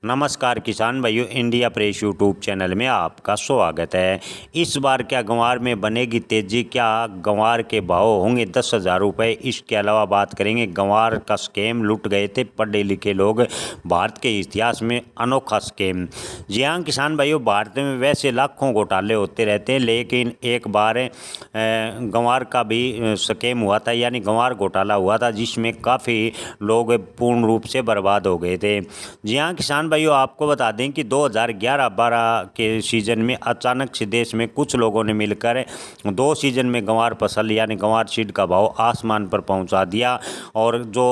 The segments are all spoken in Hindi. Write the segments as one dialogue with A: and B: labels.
A: नमस्कार किसान भाइयों, इंडिया प्रेस यूट्यूब चैनल में आपका स्वागत है। इस बार क्या गंवार में बनेगी तेजी? क्या गंवार के भाव होंगे 10,000 रुपये? इसके अलावा बात करेंगे गंवार का स्कैम, लुट गए थे पढ़े लिखे लोग, भारत के इतिहास में अनोखा स्कैम। जी हाँ किसान भाइयों, भारत में वैसे लाखों घोटाले होते रहते हैं, लेकिन एक बार गंवार का भी स्कैम हुआ था, यानी गंवार घोटाला हुआ था, जिसमें काफ़ी लोग पूर्ण रूप से बर्बाद हो गए थे। जी हाँ किसान भाइयों, आपको बता दें कि 2011-12 के सीज़न में अचानक से देश में कुछ लोगों ने मिलकर 2 सीज़न में गंवार फसल यानी गंवार सीड का भाव आसमान पर पहुंचा दिया, और जो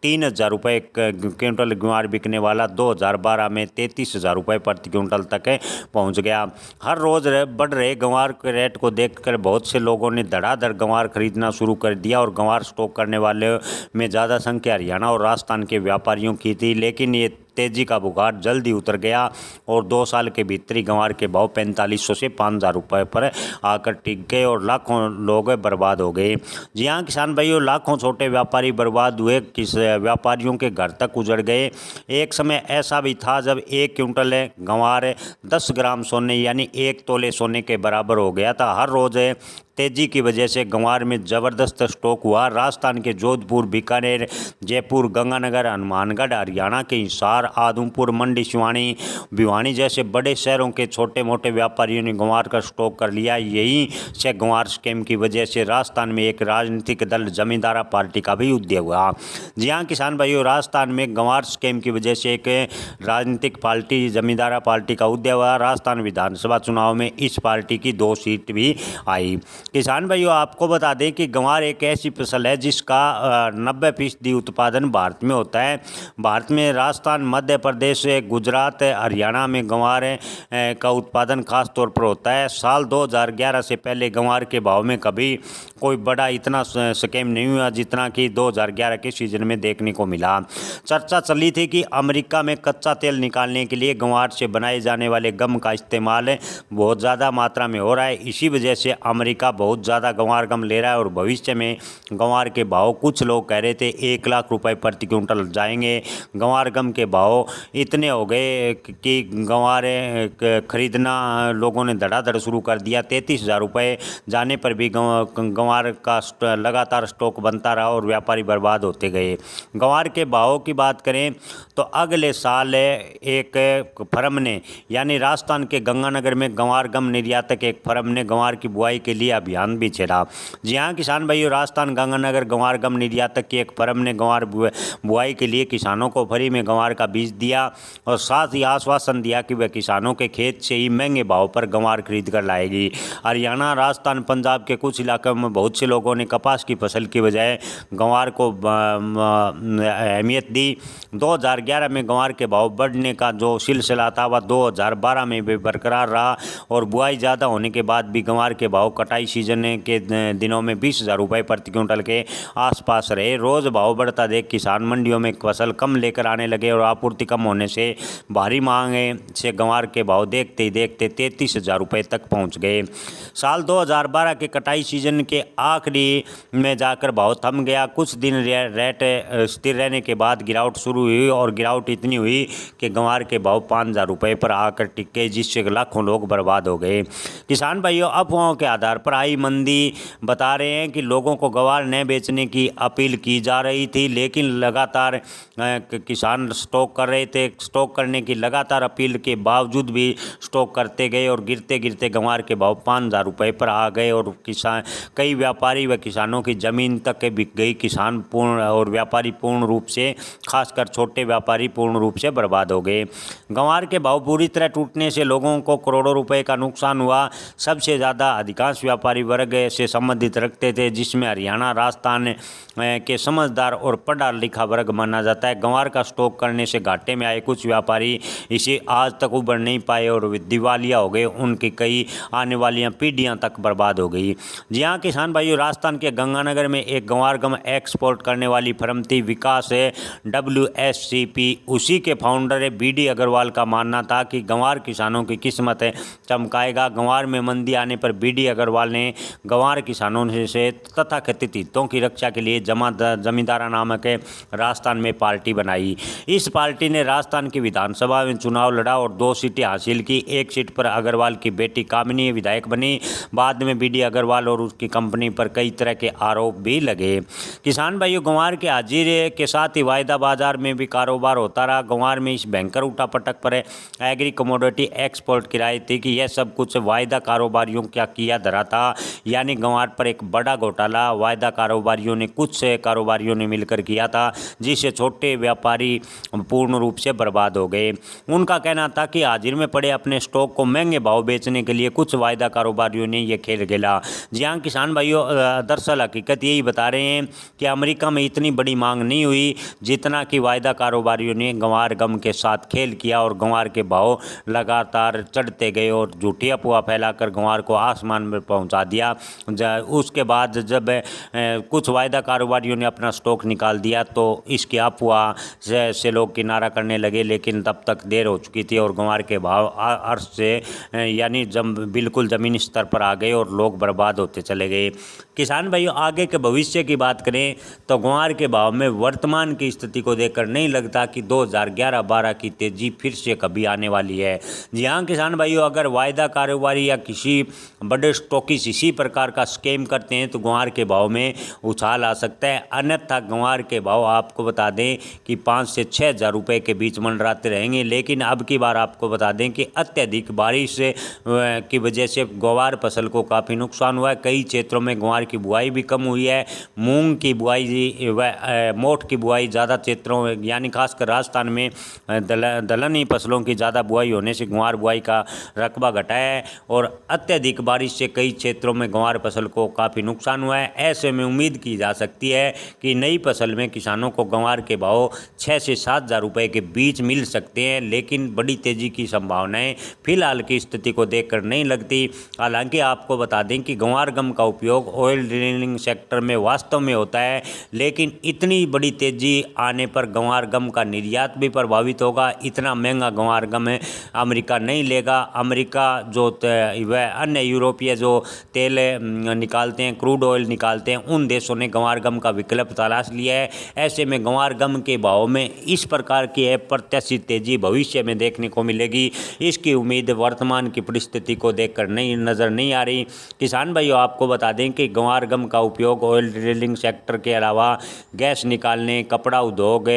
A: 3,000 रुपये क्विंटल गंवार बिकने वाला 2012 में 33,000 रुपये प्रति क्विंटल तक पहुंच गया। हर रोज़ बढ़ रहे गंवार के रेट को देखकर बहुत से लोगों ने धड़ाधड़ गंवार खरीदना शुरू कर दिया, और गंवार स्टॉक करने वाले में ज़्यादा संख्या हरियाणा और राजस्थान के व्यापारियों की थी। लेकिन ये तेजी का बुखार जल्दी उतर गया और 2 साल के भीतर ही गंवार के भाव 4500 से 5,000 रुपये पर आकर टिक गए और लाखों लोग बर्बाद हो गए। जी हाँ किसान भाइयों, लाखों छोटे व्यापारी बर्बाद हुए, किस व्यापारियों के घर तक उजड़ गए। एक समय ऐसा भी था जब 1 क्विंटल गंवार 10 ग्राम सोने यानी 1 तोले सोने के बराबर हो गया था। हर रोज़ तेजी की वजह से गंवार में ज़बरदस्त स्टॉक हुआ। राजस्थान के जोधपुर, बीकानेर, जयपुर, गंगानगर, हनुमानगढ़, हरियाणा के हिसार, आदमपुर, मंडी, सिवानी, भिवानी जैसे बड़े शहरों के छोटे मोटे व्यापारियों ने गंवार का स्टॉक कर लिया। यही से गंवार स्कैम की वजह से राजस्थान में एक राजनीतिक दल जमींदारा पार्टी का भी उदय हुआ। जी हाँ किसान भाइयों, राजस्थान में गंवार स्कैम की वजह से एक राजनीतिक पार्टी जमींदारा पार्टी का उदय हुआ। राजस्थान विधानसभा चुनाव में इस पार्टी की 2 सीट भी आई। किसान भाइयों, आपको बता दें कि गंवार एक ऐसी फसल है जिसका 90% उत्पादन भारत में होता है। भारत में राजस्थान, मध्य प्रदेश, गुजरात, हरियाणा में गंवार का उत्पादन खास तौर पर होता है। साल 2011 से पहले गंवार के भाव में कभी कोई बड़ा इतना स्कैम नहीं हुआ जितना कि 2011 के सीजन में देखने को मिला। चर्चा चली थी कि अमेरिका में कच्चा तेल निकालने के लिए गंवार से बनाए जाने वाले गम का इस्तेमाल बहुत ज़्यादा मात्रा में हो रहा है। इसी वजह से अमेरिका बहुत ज़्यादा गंवार गम ले रहा है और भविष्य में गंवार के भाव, कुछ लोग कह रहे थे 1 लाख रुपए प्रति क्विंटल जाएंगे। गंवार गम के भाव इतने हो गए कि गंवार खरीदना लोगों ने धड़ाधड़ शुरू कर दिया। 33,000 रुपये जाने पर भी गंवार का लगातार स्टॉक बनता रहा और व्यापारी बर्बाद होते गए। गंवार के भावों की बात करें तो अगले साल एक फर्म ने, यानी राजस्थान के गंगानगर में गंवार गम निर्यातक एक फर्म ने गंवार की बुआई के लिए अभियान भी छेड़ा। जी हाँ किसान भाइयों, राजस्थान गंगानगर गंवार गम निर्यातक की एक फर्म ने गंवार बुआई के लिए किसानों को फ्री में गंवार का बीज दिया और साथ ही आश्वासन दिया कि वह किसानों के खेत से ही महंगे भाव पर गंवार खरीद कर लाएगी। हरियाणा, राजस्थान, पंजाब के कुछ इलाकों में बहुत से लोगों ने कपास की फसल की बजाय गंवार को अहमियत दी। 2011 में गंवार के भाव बढ़ने का जो सिलसिला था वह 2012 में भी बरकरार रहा और बुआई ज़्यादा होने के बाद भी गंवार के भाव कटाई सीजन के दिनों में 20,000 रुपये प्रति क्विंटल के आसपास रहे। रोज़ भाव बढ़ता देख किसान मंडियों में फसल कम लेकर आने लगे और आपूर्ति कम होने से भारी मांग से गंवार के भाव देखते ही देखते 33,000 रुपये तक पहुंच गए। साल 2012 के कटाई सीजन के आखिरी में जाकर भाव थम गया। कुछ दिन रेट स्थिर रहने के बाद गिरावट शुरू हुई और गिरावट इतनी हुई कि गंवार के भाव 5,000 रुपये पर आकर टिक गए, जिससे लाखों लोग बर्बाद हो गए। किसान भाइयों, अफवाहों के आधार पर आई मंदी बता रहे हैं कि लोगों को गंवार न बेचने की अपील की जा रही थी, लेकिन लगातार किसान स्टॉक कर रहे थे। स्टॉक करने की लगातार अपील के बावजूद भी स्टॉक करते गए और गिरते गिरते गंवार के भाव 5,000 रुपये पर आ गए और कई व्यापारी व किसानों की ज़मीन तक बिक गई। किसान पूर्ण और व्यापारी पूर्ण रूप से, खासकर छोटे व्यापारी पूर्ण रूप से बर्बाद हो गए। गंवार के भाव पूरी तरह टूटने से लोगों को करोड़ों रुपए का नुकसान हुआ। सबसे ज़्यादा अधिकांश व्यापारी वर्ग से संबंधित रखते थे, जिसमें हरियाणा, राजस्थान के समझदार और पढ़ा लिखा वर्ग माना जाता है। गंवार का स्टॉक करने से घाटे में आए कुछ व्यापारी इसे आज तक उबर नहीं पाए और दिवालिया हो गए। उनकी कई आने वाली पीढ़ियां तक बर्बाद हो गई। जी हाँ किसान किसान भाइयों, राजस्थान के गंगानगर में एक गंवार गम एक्सपोर्ट करने वाली फर्म थी विकास है WSCP। उसी के फाउंडर है BD अग्रवाल का मानना था कि गंवार किसानों की किस्मत है चमकाएगा। गंवार में मंदी आने पर BD अग्रवाल ने गंवार किसानों से तथाकथित हितों की रक्षा के लिए जमींदारा नामक राजस्थान में पार्टी बनाई। इस पार्टी ने राजस्थान की विधानसभा में चुनाव लड़ा और 2 सीटें हासिल की। एक सीट पर अग्रवाल की बेटी कामिनी विधायक बनी। बाद में BD अग्रवाल और उसकी कंपनी पर कई तरह के आरोप भी लगे। किसान भाइयों, गंवार के हाजिर के साथ ही वायदा बाजार में भी कारोबार होता रहा। गंवार में इस भयंकर उठापटक पर एग्री कमोडिटी एक्सपोर्ट की राय थी कि यह सब कुछ वायदा कारोबारियों क्या किया धरा था, यानी गंवार पर एक बड़ा घोटाला वायदा कारोबारियों ने कुछ कारोबारियों ने मिलकर किया था, जिससे छोटे व्यापारी पूर्ण रूप से बर्बाद हो गए। उनका कहना था कि हाजिर में पड़े अपने स्टॉक को महंगे भाव बेचने के लिए कुछ वायदा कारोबारियों ने यह खेल खेला। जी हाँ किसान भाइयों, दरअसल हकीकत यही बता रहे हैं कि अमेरिका में इतनी बड़ी मांग नहीं हुई जितना कि वायदा कारोबारियों ने गंवार गम के साथ खेल किया और गंवार के भाव लगातार चढ़ते गए और झूठी अफवाह फैलाकर गंवार को आसमान में पहुंचा दिया। उसके बाद जब कुछ वायदा कारोबारियों ने अपना स्टॉक निकाल दिया तो इसकी अफवाह से लोग किनारा करने लगे, लेकिन तब तक देर हो चुकी थी और गंवार के भाव अर्श से यानी बिल्कुल ज़मीनी स्तर पर आ गए और लोग बर्बाद होते चले गए। किसान भाइयों, आगे के भविष्य की बात करें तो गंवार के भाव में वर्तमान की स्थिति को देखकर नहीं लगता कि 2011-12 की तेजी फिर से कभी आने वाली है। जी हाँ किसान भाइयों, अगर वायदा कारोबारी या किसी बड़े स्टॉकिस्ट इसी प्रकार का स्कैम करते हैं तो गंवार के भाव में उछाल आ सकता है। अन्यथा गंवार के भाव आपको बता दें कि 5 से 6 हज़ार रुपये के बीच मंडराते रहेंगे। लेकिन अब की बार आपको बता दें कि अत्यधिक बारिश की वजह से गंवार फसल को काफ़ी नुकसान हुआ है। कई क्षेत्रों में गंवार की बुआई भी कम हुई है। मूंग की बुआई व मोठ की बुआई ज़्यादा क्षेत्रों में यानी खासकर राजस्थान में दलहनी फसलों की ज़्यादा बुआई होने से गंवार बुआई का रकबा घटा है और अत्यधिक बारिश से कई क्षेत्रों में गंवार फसल को काफ़ी नुकसान हुआ है। ऐसे में उम्मीद की जा सकती है कि नई फसल में किसानों को गंवार के भाव 6 से 7 हज़ार रुपये के बीच मिल सकते हैं, लेकिन बड़ी तेज़ी की संभावनाएं फिलहाल की स्थिति को देखकर नहीं लगती। हालांकि आपको बता दें कि गंवार गम का उपयोग ऑयल ड्रिलिंग सेक्टर में वास्तव में होता है, लेकिन इतनी बड़ी तेज़ी आने पर गंवार गम का निर्यात भी प्रभावित होगा। इतना महंगा गंवार गम अमेरिका नहीं लेगा। अमेरिका जो वह अन्य यूरोपीय जो तेल निकालते हैं, क्रूड ऑयल निकालते हैं, उन देशों ने गंवार गम का विकल्प तलाश लिया है। ऐसे में गंवार गम के भाव में इस प्रकार की अप्रत्याशित तेजी भविष्य में देखने को मिलेगी, इसकी उम्मीद वर्तमान की परिस्थिति को देखकर नज़र नहीं आ रही। किसान भाइयों, आपको बता दें कि गंवार गम का उपयोग ऑयल ड्रिलिंग सेक्टर के अलावा गैस निकालने, कपड़ा उद्योग,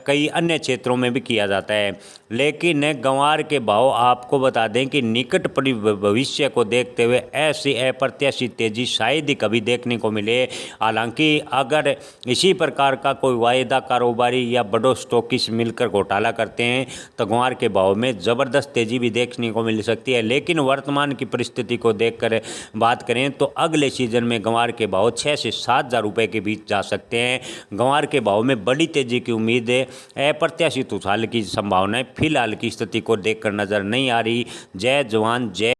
A: कई अन्य क्षेत्रों में भी किया जाता है। लेकिन गंवार के भाव आपको बता दें कि निकट भविष्य को देखते हुए ऐसी अप्रत्याशित तेजी शायद ही कभी देखने को मिले। हालांकि अगर इसी प्रकार का कोई वायदा कारोबारी या बड़ो स्टॉकिस्ट मिलकर घोटाला करते हैं तो गंवार के भाव में ज़बरदस्त तेजी भी देखने को मिल सकती है। लेकिन वर्तमान की परिस्थिति को देखकर बात करें तो अगले सीजन में गंवार के भाव 6 से 7 हज़ार रुपये के बीच जा सकते हैं। गंवार के भाव में बड़ी तेजी की उम्मीद है। अप्रत्याशित उछाल की संभावनाएं फिलहाल की स्थिति को देखकर नज़र नहीं आ रही। जय जवान जय